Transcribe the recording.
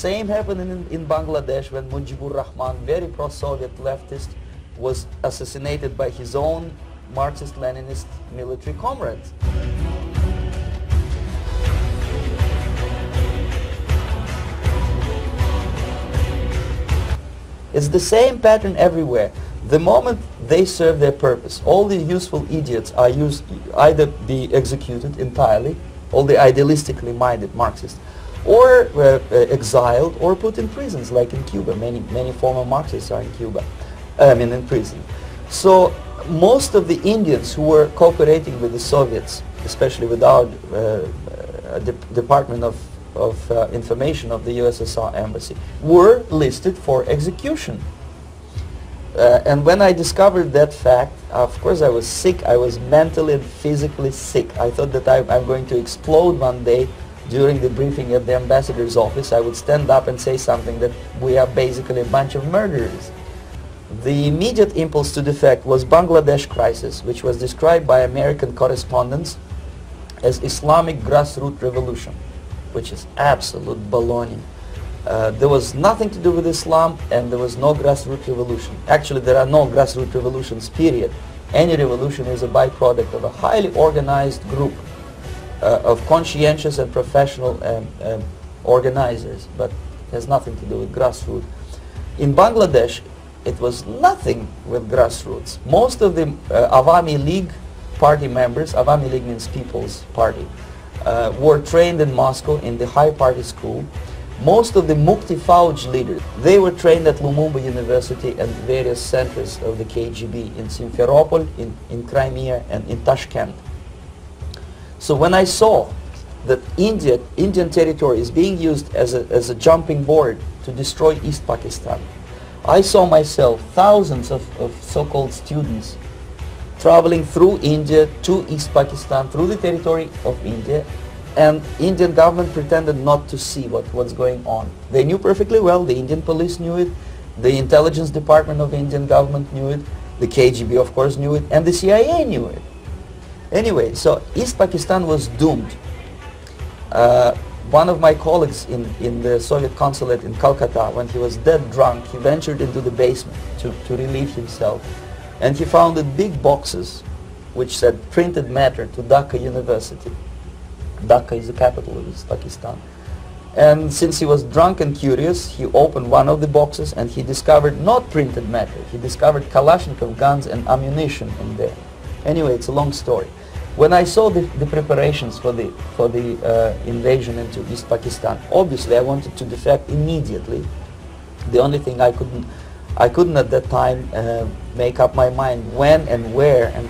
same happened in Bangladesh when Mujibur Rahman, very pro-Soviet leftist, was assassinated by his own Marxist-Leninist military comrades. It's the same pattern everywhere. The moment they serve their purpose, all the useful idiots are either be executed entirely, all the idealistically minded Marxists, or exiled or put in prisons, like in Cuba. Many former Marxists are in Cuba, in prison. So most of the Indians who were cooperating with the Soviets, especially with our Department of Information of the USSR Embassy, were listed for execution. And when I discovered that fact, of course I was sick. I was mentally and physically sick. I thought that I'm going to explode one day during the briefing at the ambassador's office. I would stand up and say something that we are basically a bunch of murderers. The immediate impulse to defect was Bangladesh crisis, which was described by American correspondents as Islamic grassroots revolution, which is absolute baloney. There was nothing to do with Islam, and there was no grassroots revolution. Actually, there are no grassroots revolutions, period. Any revolution is a byproduct of a highly organized group of conscientious and professional organizers, but it has nothing to do with grassroots. In Bangladesh, it was nothing with grassroots. Most of the Awami League party members, Awami League means People's Party, were trained in Moscow in the High Party School. Most of the Mukti Fauj leaders, they were trained at Lumumba University and various centers of the KGB in Simferopol, in Crimea, and in Tashkent. So when I saw that Indian territory is being used as a jumping board to destroy East Pakistan, I saw myself thousands of so-called students traveling through India to East Pakistan, through the territory of India, and Indian government pretended not to see what's going on. They knew perfectly well, the Indian police knew it, the intelligence department of the Indian government knew it, the KGB of course knew it, and the CIA knew it. Anyway, so East Pakistan was doomed. One of my colleagues in the Soviet consulate in Calcutta, when he was dead drunk, he ventured into the basement to relieve himself, and he found big boxes which said printed matter to Dhaka University. Dhaka is the capital of East Pakistan. And since he was drunk and curious, he opened one of the boxes and he discovered not printed matter. He discovered Kalashnikov guns and ammunition in there. Anyway, it's a long story. When I saw the preparations for the invasion into East Pakistan, obviously I wanted to defect immediately. The only thing I couldn't at that time make up my mind when and where and